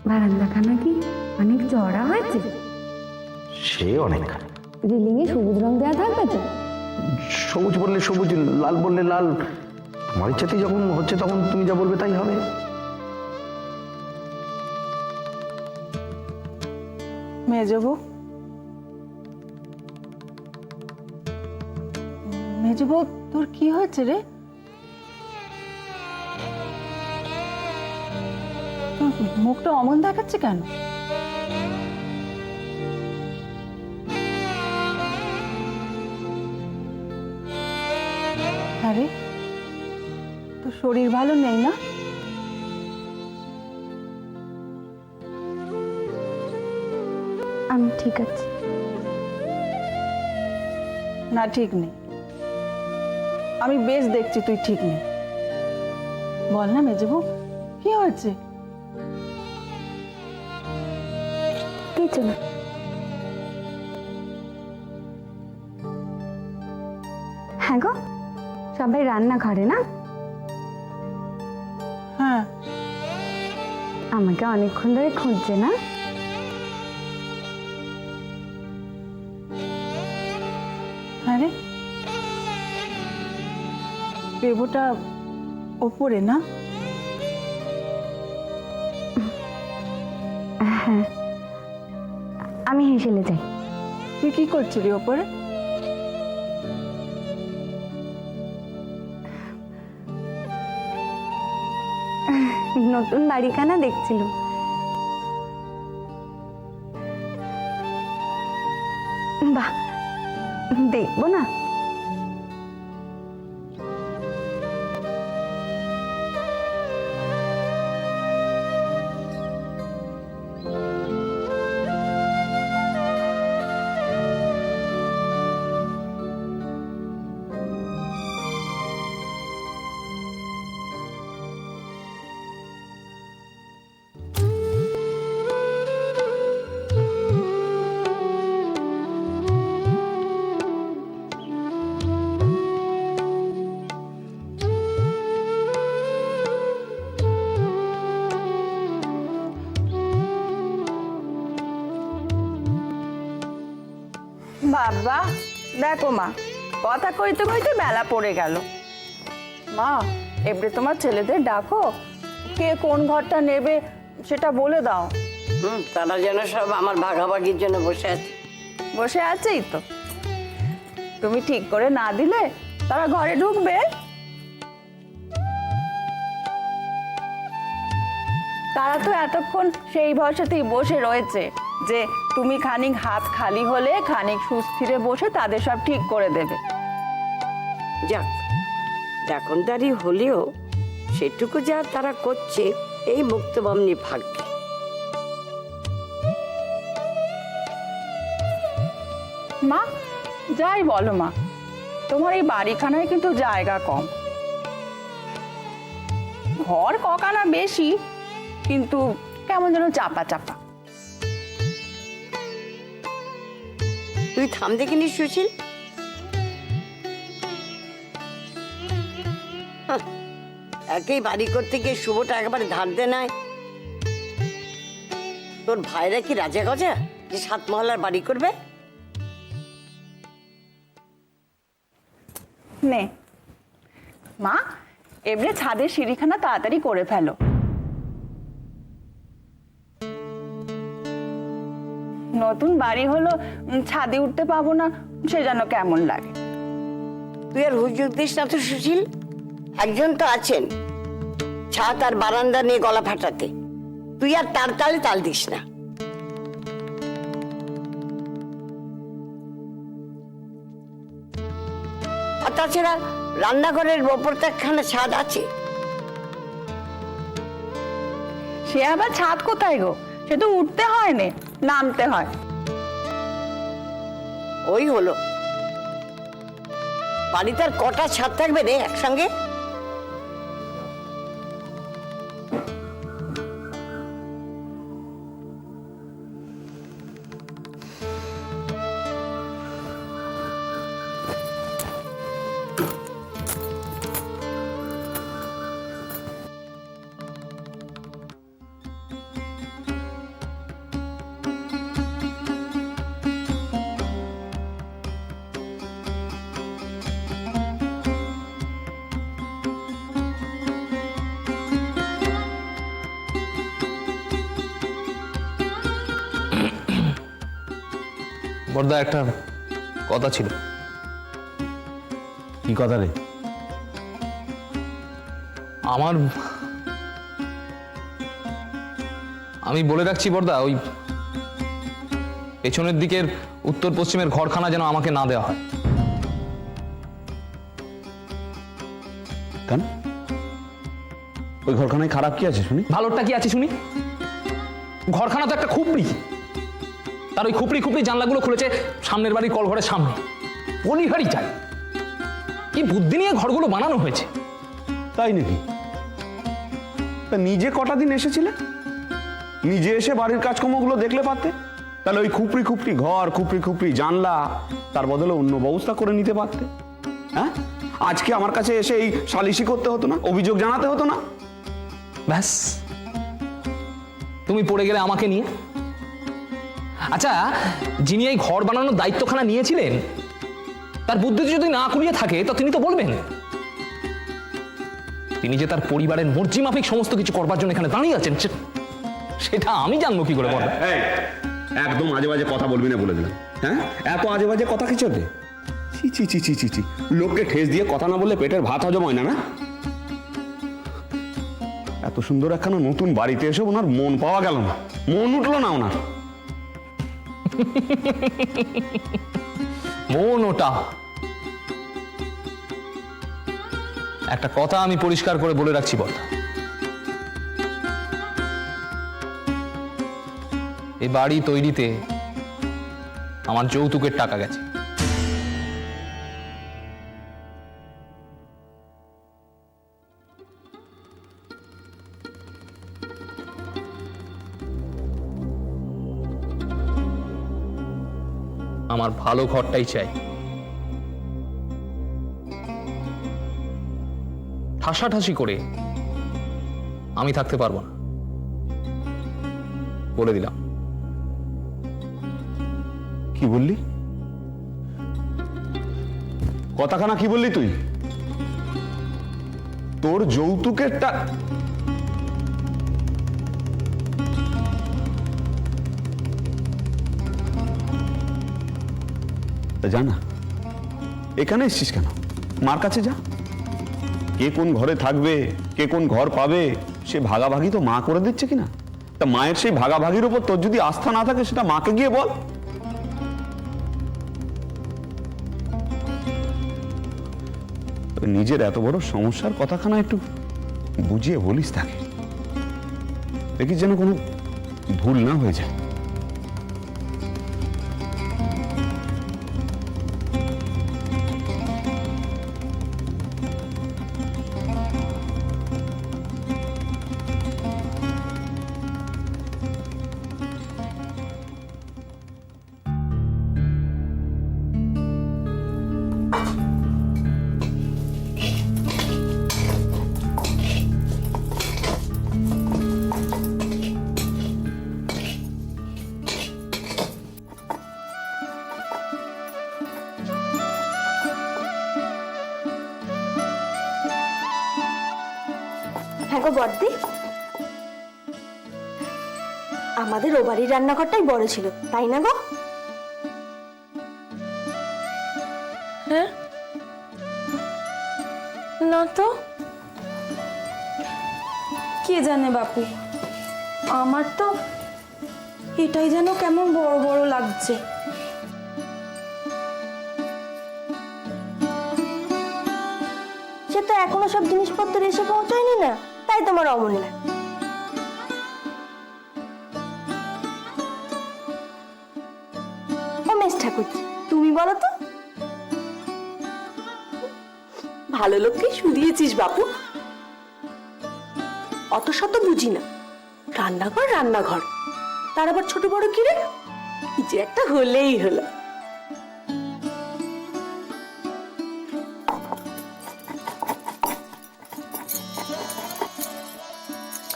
বারান্দাখানা কি অনেক চড়া হয়েছে? সে অনেক। রিলিং এ সবুজ রং দেওয়া থাকবে তো? সবুজ বললে সবুজ, লাল বললে লাল, তোমার ইচ্ছাতেই যখন হচ্ছে তখন তুমি যা বলবে তাই হবে। মেজবু, মেজবু, তোর কি হয়েছে রে? তোর মুখটা অমন দেখাচ্ছে কেন? আরে তোর শরীর ভালো নেই না? আমি ঠিক আছি। না ঠিক নেই, আমি বেশ দেখছি তুই ঠিক নেই। বল না মেজবু, কি হয়েছে? কিছু না। হ্যাঁ গো, সবাই রান্নাঘরে না? হ্যাঁ। আমাকে অনেকক্ষণ ধরে খুঁজছে না? আরে বেবুটা ওপরে না? হ্যাঁ, আমি হেসেলে যাই। তুই কি করছিলি ওপরে? নতুন বাড়িখানা দেখছিল। বাহ, দেখবো না? বাবা দেখো মা, কথা কইতে কইতে বেলা পড়ে গেল। মা, এবারে তোমার ছেলেদের ডাকো, কে কোন ঘরটা নেবে সেটা বলে দাও। তারা যেন সব আমার ভাগাভাগির জন্য বসে আছে। বসে আছেই তো, তুমি ঠিক করে না দিলে তারা ঘরে ঢুকবে। তারা তো এতক্ষণ সেই ভরসাতেই বসে রয়েছে যে তুমি খানিক হাত খালি হলে খানিক সুস্থিরে বসে তাদের সব ঠিক করে দেবে। যাক, দেখনদারি হলেও সেটুকু যা তারা করছে এই মুক্তবামনি ভাগ্যে। মা, যাই বলো মা, তোমার এই বাড়িখানায় কিন্তু জায়গা কম। ঘর কখানা বেশি, কিন্তু কেমন যেন চাপা চাপা। তুই থাম দেখিনি সুশীল। একই বাড়ি করতে গিয়ে শুভটা একেবারে ধার দে নাই। তোর ভাইরা কি রাজা গজা যে 7 মহলার বাড়ি করবে? নে মা, এবারে ছাদের সিঁড়িখানা তাড়াতাড়ি করে ফেলো। নতুন বাড়ি হলো, ছাদে উঠতে পাবো না, সে যেন কেমন লাগে। তুই আর হুজুর দিস না তো সুশীল। একজন তো আছেন ছাদ আর বারান্দা নিয়ে গলা ফাটাতে, তুই আর তার তালে তাল দিস না। আর তাছাড়া রান্নাঘরের ওপর তো একখানা ছাদ আছে। সে আবার ছাদ কোথায় গো, সে তো উঠতে হয় না, নামতে হয়। ওই হলো, বাড়িতে আর কটা ছাদ থাকবে রে একসঙ্গে? বড়দা, একটা কথা ছিল। কি কথা রে? আমি বলে রাখছি বড়দা, ওই পেছনের দিকের উত্তর পশ্চিমের ঘরখানা যেন আমাকে না দেওয়া হয়। কেন? ওই ঘরখানায় খারাপ কি আছে শুনি? ভালোটা কি আছে শুনি? ঘরখানা তো একটা খুপড়ি, তার ওই খুপড়ি খুপড়ি জানলাগুলো খুলেছে সামনের বাড়ির কলঘরের সামনে। পলিহারি চাই। কি বুদ্ধি নিয়ে ঘরগুলো বানানো হয়েছে। তাই নাকি? তা নিজে কটা দিন এসেছিলে, নিজে এসে বাড়ির কাজকর্মগুলো দেখলে পারতে। তাহলে ওই খুপড়ি খুপড়ি ঘর, খুপড়ি খুপড়ি জানলা, তার বদলে অন্য ব্যবস্থা করে নিতে পারতে। হ্যাঁ, আজকে আমার কাছে এসে এই সালিশি করতে হতো না, অভিযোগ জানাতে হতো না। ব্যাস, তুমি পড়ে গেলে আমাকে নিয়ে। আচ্ছা, যিনি এই ঘর বানানোর দায়িত্বখানা নিয়েছিলেন, তার বুদ্ধিতে যদি না কুলিয়ে থাকে তো তিনি তো বলবেন। তিনি যে তার পরিবারের মর্জি মাফিক সমস্ত কিছু করবার জন্য এখানে দাঁড়িয়ে আছেন, সেটা আমি জানবো কি করে বল? একদম আজে বাজে কথা বলবি না বলে দিলাম। হ্যাঁ, এত আজে বাজে কথা কি চলবে? চি চি চি চি চি চি, লোককে ঠেস দিয়ে কথা না বললে পেটের ভাত হজম হয় না। না, এত সুন্দর একখানা নতুন বাড়িতে এসে ওনার মন পাওয়া গেল না, মন উঠলো না ওনার। মন ওটা একটা কথা আমি পরিষ্কার করে বলে রাখছি বড়দা, এই বাড়ি তৈরিতে আমার যৌতুকের টাকা গেছে। আমার ভালো ঘরটাই চাই। ঠাসাঠাসি করে আমি থাকতে পারবো না, বলে দিলাম। কি বললি? কথাখানা কি বললি তুই? তোর যৌতুকের জানা এখানে এসছিস কেন? মার কাছে যা। কে কোন ঘরে থাকবে, কে কোন ঘর পাবে, সে ভাগাভাগি তো মা করে দিচ্ছে কিনা। তা মায়ের সেই ভাগাভাগির উপর তোর যদি আস্থা না থাকে, সেটা মাকে গিয়ে বল। নিজের এত বড় সমস্যার কথাখানা একটু বুঝিয়ে বলিস তাকে, দেখিস যেন কোনো ভুল না হয়ে যায়। হ্যাঁ গো বড়দি, আমাদের ও বাড়ির রান্নাঘরটাই বড় ছিল, তাই না গো? হ্যাঁ, না তো। কে জানে বাপু, আমার তো এটাই যেন কেমন বড় বড় লাগছে। সে তো এখনো সব জিনিসপত্র এসে পৌঁছায়নি না, তাই তোমার অমন লাগে। ও মেস ঠাকুর, তুমি বলো তো। ভালো লোককে শুধিয়েছিস বাপু। অত শত বুঝি না, রান্নাঘর রান্নাঘর, তার আবার ছোট বড় কি রে? কিছু একটা হলেই হলো।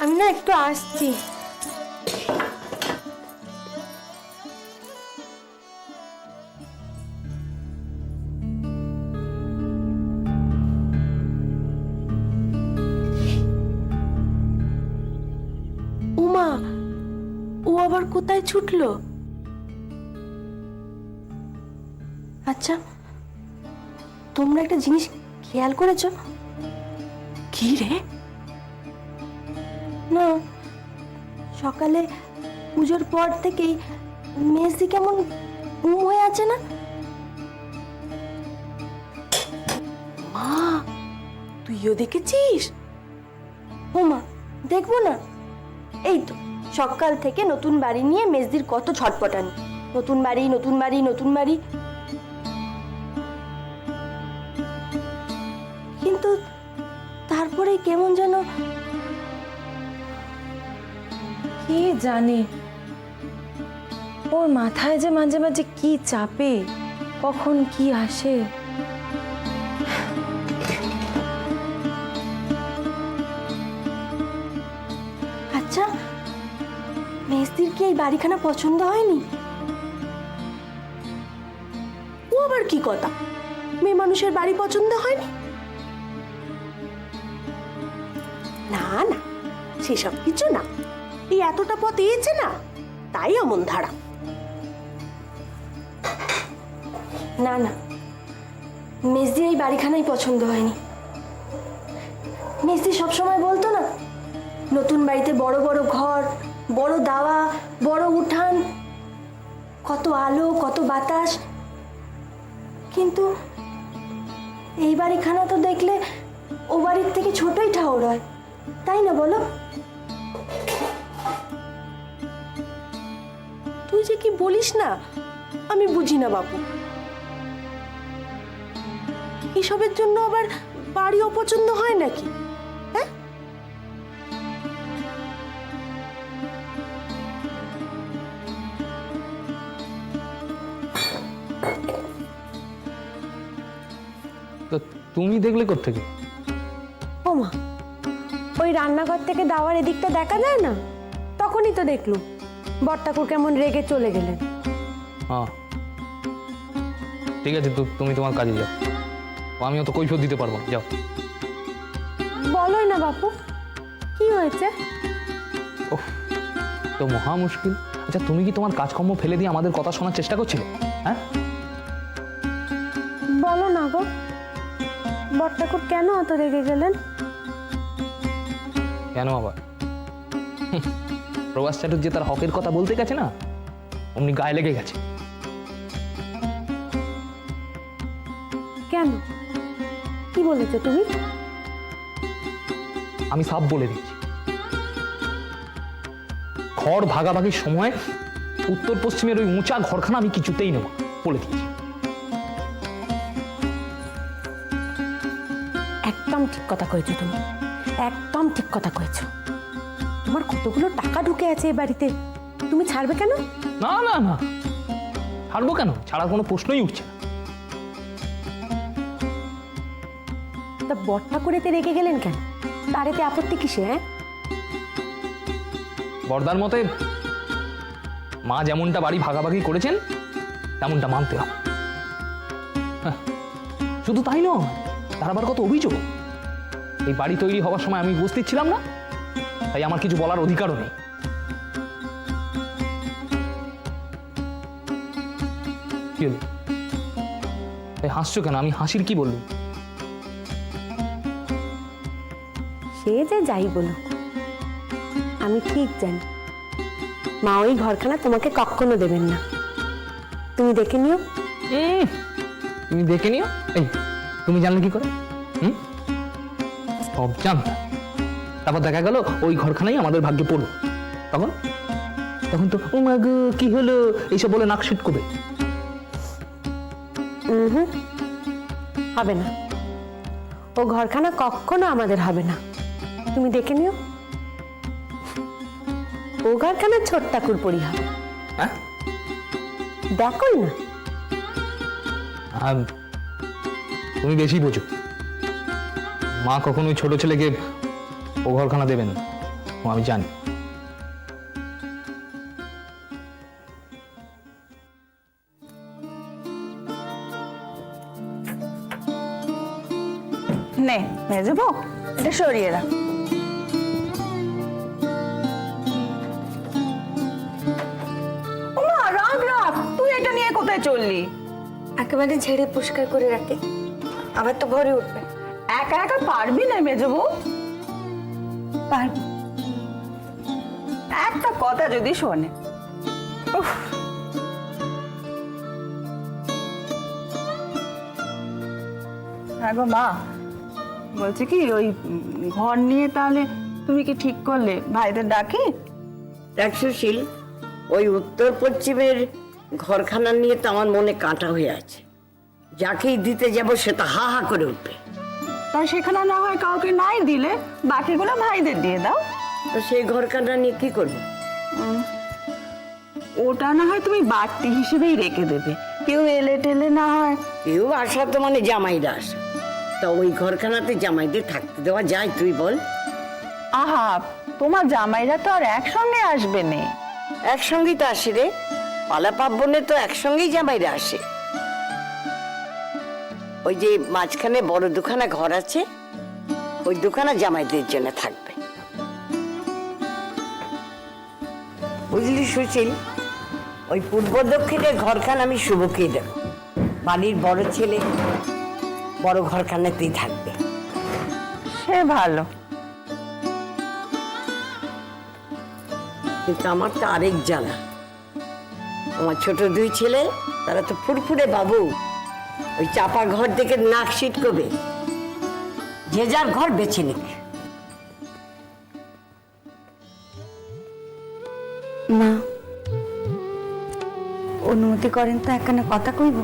আমি না একটু আসছি। উমা, ও আবার কোথায় ছুটলো? আচ্ছা, তোমরা একটা জিনিস খেয়াল করেছো? কি রে? না, সকালে পুজোর পর থেকেই মেজদি কেমন ঘুম হয়ে আছে না? মা, তুইও দেখেছিস? ও মা, দেখবো না? এই তো সকাল থেকে নতুন বাড়ি নিয়ে মেজদির কত ছটপটানি। নতুন বাড়ি, নতুন বাড়ি, নতুন বাড়ি। কিন্তু তারপরে কেমন যেন, কে জানে ওর মাথায় যে মাঝে মাঝে কি চাপে, কখন কি আসে। আচ্ছা, মেজদির কি এই বাড়িখানা পছন্দ হয়নি? ও আবার কি কথা? মেয়ে মানুষের বাড়ি পছন্দ হয়নি? না না, সেসব কিছু না। এই এতটা পথ এসেছে না, তাই অমন ধারা। না না, মেজদির এই বাড়িখানাই পছন্দ হয়নি। মেজদি সবসময় বলতো না, নতুন বাড়িতে বড় বড় ঘর, বড় দাওয়া, বড় উঠান, কত আলো, কত বাতাস। কিন্তু এই বাড়িখানা তো দেখলে ও বাড়ির থেকে ছোটই ঠাউর হয়, তাই না বলো? তুই যে কি বলিস না, আমি বুঝি না বাবু। এসবের জন্য আবার বাড়ি অপছন্দ হয় নাকি? হ্যাঁ, তো তুমি দেখলে কোত্থেকে? ও মা, ওই রান্নাঘর থেকে দাওয়ার এদিকটা দেখা যায় না, তখনই তো দেখলুম বড়ঠাকুর কেমন রেগে চলে গেলেন। হ্যাঁ, ঠিক আছে, তো তুমি তোমার কাজে যাও। আমিও তো কৈফিয়ত দিতে পারবো না, যাও। বলোই না বাপু, কি হয়েছে? ওহ, তো মহা মুশকিল। আচ্ছা, তুমি কি তোমার কাজকর্ম ফেলে দিয়ে আমাদের কথা শোনার চেষ্টা করছিলে? হ্যাঁ, বলো না গো, বড়ঠাকুর কেন অত রেগে গেলেন? কেন আবার? প্রভাস চ্যাটার্জি তার হকের কথা বলতে গেছে না, অমনি গায়ে লেগে গেছে। কেন, কি বলেছো তুমি? আমি সাফ বলে দিচ্ছি, ঘর ভাগাভাগির সময় উত্তর পশ্চিমের ওই উঁচা ঘরখানা আমি কিছুতেই নেব বলে দিচ্ছি। একদম ঠিক কথা কয়েছো তুমি, একদম ঠিক কথা কয়েছো। তোমার কতগুলো টাকা ঢুকে আছে এই বাড়িতে, তুমি ছাড়বে কেন? না না না, ছাড়বো কেন? ছাড়ার কোনো প্রশ্নই উঠছে না। তা বড়ঠাকুরেতে রেগে গেলেন কেন? তার এতে আপত্তি কিসে? হ্যাঁ, বর্দার মতে মা যেমনটা বাড়ি ভাগাভাগি করেছেন তেমনটা মানতে হবে। হ্যাঁ, শুধু তাই নয়, তার আবার কত অভিযোগ। এই বাড়ি তৈরি হওয়ার সময় আমি উপস্থিত ছিলাম না, তাই আমার কিছু বলার অধিকারও নেই। কি হলো? এই হাসছো কেন? আমি হাসির কি বললাম? সে যে যাই বলুক, আমি ঠিক জানি মা ওই ঘরখানা তোমাকে কখনো দেবেন না। তুমি দেখে নিও। তুমি দেখে নিও। এই, তুমি জানলে কি করে? সব জানতাম, তারপর দেখা গেল ওই ঘরখানাই আমাদের ভাগ্যে পড়লো। তখন তখন তো ও মা গো কি হলো এইসব বলে নাক সিট করবে। হবে না, ও ঘরখানা কখনো আমাদের হবে না। তুমি দেখে নিও, ও ঘরখানা ছোট্টাকুর পরি হবে। হ্যাঁ, দেখো না। আর তুমি বেশি বোঝো। মা কখনোই ছোট ছেলেকে ও ঘরখানা দেবেন না, ও আমি জানি। নে মেজে বউ, এটা সরিয়ে রাখ। ওমা, রাখ রাখ, তুই এটা নিয়ে কোথায় চললি? একেবারে ঝেড়ে পরিষ্কার করে রাখে, আবার তো ভরে উঠবে। একা একা পারবি না মেজো বউ? পারবো। একটা কথা যদি শোনে। উফ। হ্যাঁ গো মা, বলছি কি ওই ঘর নিয়ে তাহলে তুমি কি ঠিক করলে? ভাইদের ডাকি? দেখ সুশীল, ওই উত্তর পশ্চিমের ঘরখানা নিয়ে তো আমার মনে কাঁটা হয়ে আছে। যাকেই দিতে যাব সে তো হা হা করে উঠবে। তা সেখানে না হয় কাউকে নাই দিলে বাকিগুলো ভাইদের দিয়ে দাও। তো সেই ঘরখানা নিয়ে কি করবো? ওটা না হয় তুমি বাড়তি হিসেবেই রেখে দেবে, কেউ এলে টেলে না হয়। কেউ আসা তো মানে জামাইরা আসা, তা ওই ঘরখানাতে জামাইদের থাকতে দেওয়া যায়? তুই বল। আহা, তোমার জামাইরা তো আর একসঙ্গে আসবে না। একসঙ্গেই তো আসে রে, পালা পার্বণে তো একসঙ্গেই জামাইরা আসে। ওই যে মাঝখানে বড় দুখানা ঘর আছে, ওই দুখানা জামাইদের জন্য থাকবে, বুঝলি সুশীল? ওই পূর্ব দক্ষিণের ঘরখানা আমি শুভকেই দেব। বাড়ির বড় ছেলে বড় ঘরখানাতেই থাকবে। সে ভালো। কিন্তু আমার তো আরেক জ্বালা, আমার ছোট দুই ছেলে, তারা তো ফুরফুরে বাবু, ওই চাপা ঘর থেকে নাক সিটকবে। যে যার ঘর বেছে নিক। মা, অনুমতি করেন তো একখানা কথা কইব?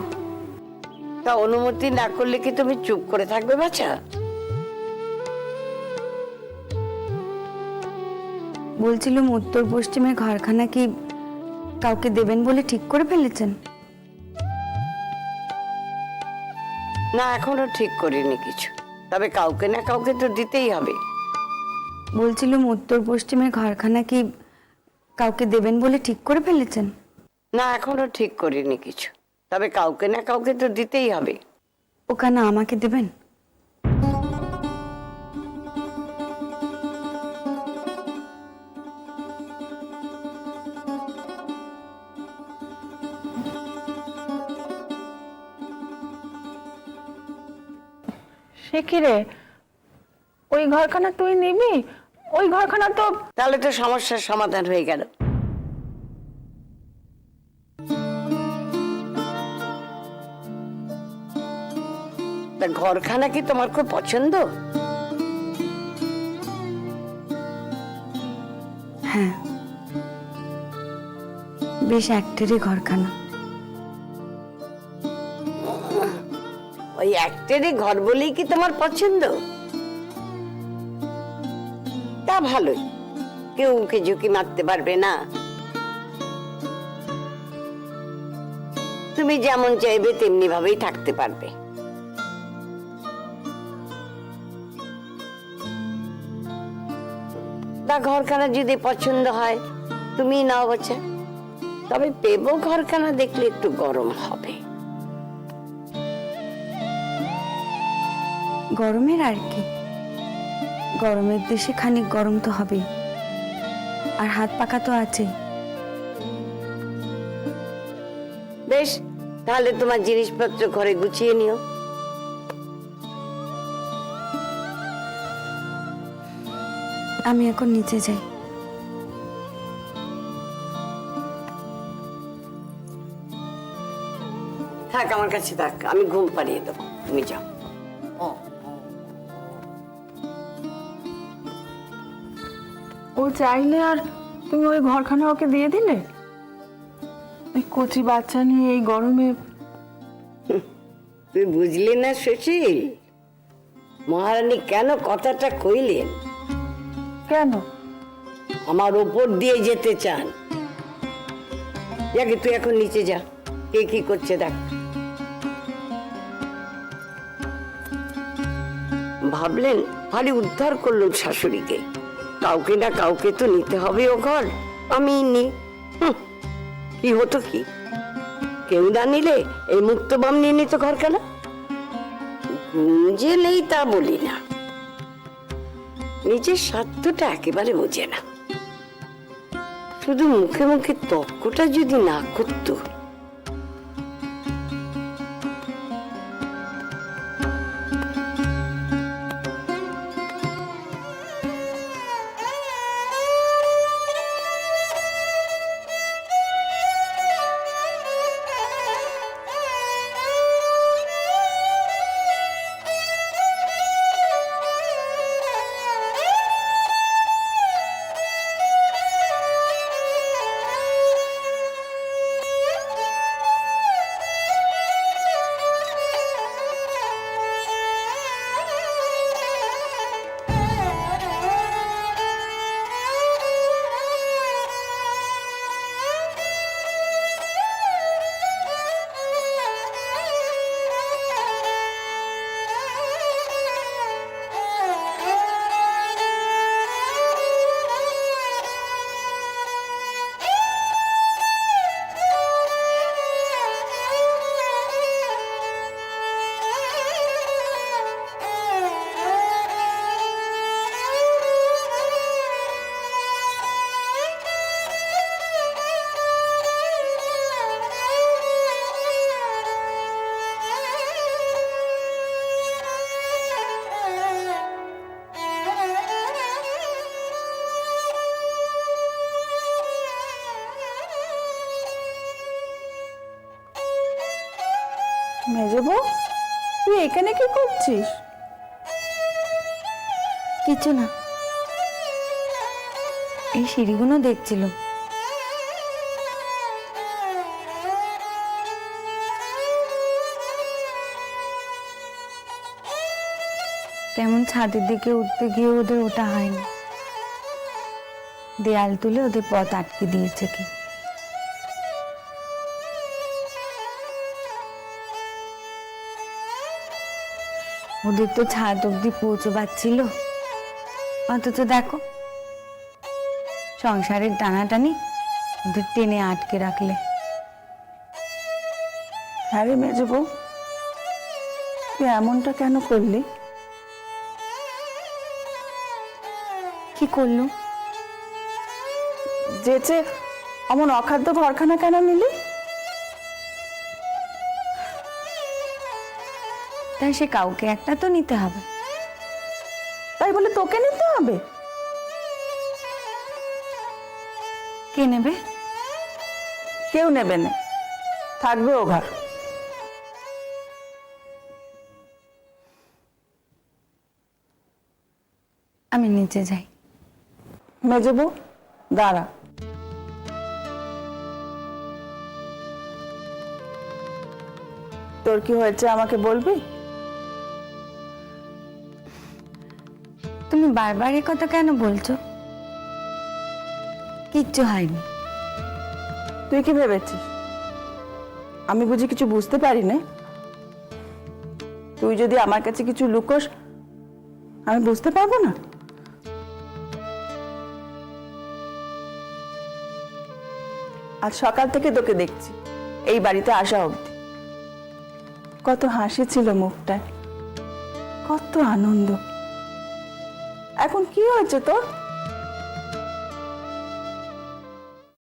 তা অনুমতি না করলে কি তুমি চুপ করে থাকবে বাছা? বলছিলাম উত্তর পশ্চিমের ঘরখানা কি কাউকে দেবেন বলে ঠিক করে ফেলেছেন? না, এখনো ঠিক করিনি কিছু, তবে কাউকে না কাউকে তো দিতেই হবে। বলছিলাম উত্তর পশ্চিমের ঘরখানা কি কাউকে দেবেন বলে ঠিক করে ফেলেছেন? না, এখনো ঠিক করিনি কিছু, তবে কাউকে না কাউকে তো দিতেই হবে। ওখানে আমাকে দেবেন? সে কি রে, ওই ঘরখানা তুই নিবি? ওই ঘরখানা তো তাহলে তো সমস্যার সমাধান হয়ে গেল। তা ঘরখানা কি তোমার খুব পছন্দ? হ্যাঁ, বেশ একটেরই ঘরখানা। ওই একটারই ঘর বলেই কি তোমার পছন্দ? তা ভালোই, কেউ উঁকি ঝুঁকি মারতে পারবে না। তুমি যেমন চাইবে তেমনি ভাবেই থাকতে পারবে। তা ঘরখানা যদি পছন্দ হয় তুমি নাও বাচ্চা, তবে পেবো ঘরখানা দেখলে একটু গরম হবে। গরমের আর কি, গরমের দেশে খানিক গরম তো হবে, আর হাত পাকা তো আছে। বেশ, তাহলে তোমার জিনিসপত্র ঘরে গুছিয়ে নিও। আমি এখন নিচে যাই। থাক, আমার কাছে থাক, আমি ঘুম পাড়িয়ে দেবো, তুমি যাও। ও চাইলে আর তুমি ওই ঘরখানা ওকে দিয়ে দিলে? ওই কচি বাচ্চা নিয়ে এই গরমে। তুই বুঝলি না সুশীল, মহারানী কেন কথাটা কইলেন? কেন? আমার ওপর দিয়ে যেতে চান। যাকে তুই এখন নিচে যা, কে কি করছে দেখ। ভাবলেন ভারী উদ্ধার করলো শাশুড়িকে, কাউকে না কাউকে তো নিতে হবে ও ঘর। আমি নি, কি হতো কি, কেউ না নিলে এই মুক্তবাম নিয়ে নিত ঘরখানা। গুঞ্জে নেই তা বলি না, নিজের স্বার্থটা একেবারে বোঝে না। শুধু মুখে মুখে তর্কটা যদি না করতো। মেজো বউ, তুই এখানে কি করছিস? কিছু না, এই সিঁড়িগুলো দেখছিল। কেমন ছাদের দিকে উঠতে গিয়ে ওদের ওটা হয়নি, দেয়াল তুলে ওদের পথ আটকে দিয়েছে কি। ওদের তো ছাদ অব্দি পৌঁছবার ছিল, অথচ দেখো সংসারের টানাটানি ওদের টেনে আটকে রাখলে। হ্যাঁ রে মেজো বউ, তুই এমনটা কেন করলি? কি করলো? যেচে অমন অখাদ্য ঘরখানা কেন নিলি? তাই সে কাউকে একটা তো নিতে হবে। তাই বলে তোকে নিতে হবে? কে নেবে? কেউ নেবে না, থাকবে ও ঘর। আমি নিচে যাই। মেজো বউ দাঁড়া। তোর কি হয়েছে আমাকে বলবি? তুমি বারবার এ কথা কেন বলছো? কিচ্ছু হয়নি। তুই কি ভেবেছিস আমি বুঝি কিছু বুঝতে পারি না? তুই যদি আমার কাছে কিছু লুকোস, আমি বুঝতে পারবো না? আজ সকাল থেকে তোকে দেখছি এই বাড়িতে আসা অবধি। কত হাসি ছিল মুখটায়, কত আনন্দ। এখন কি হয়েছে তোর?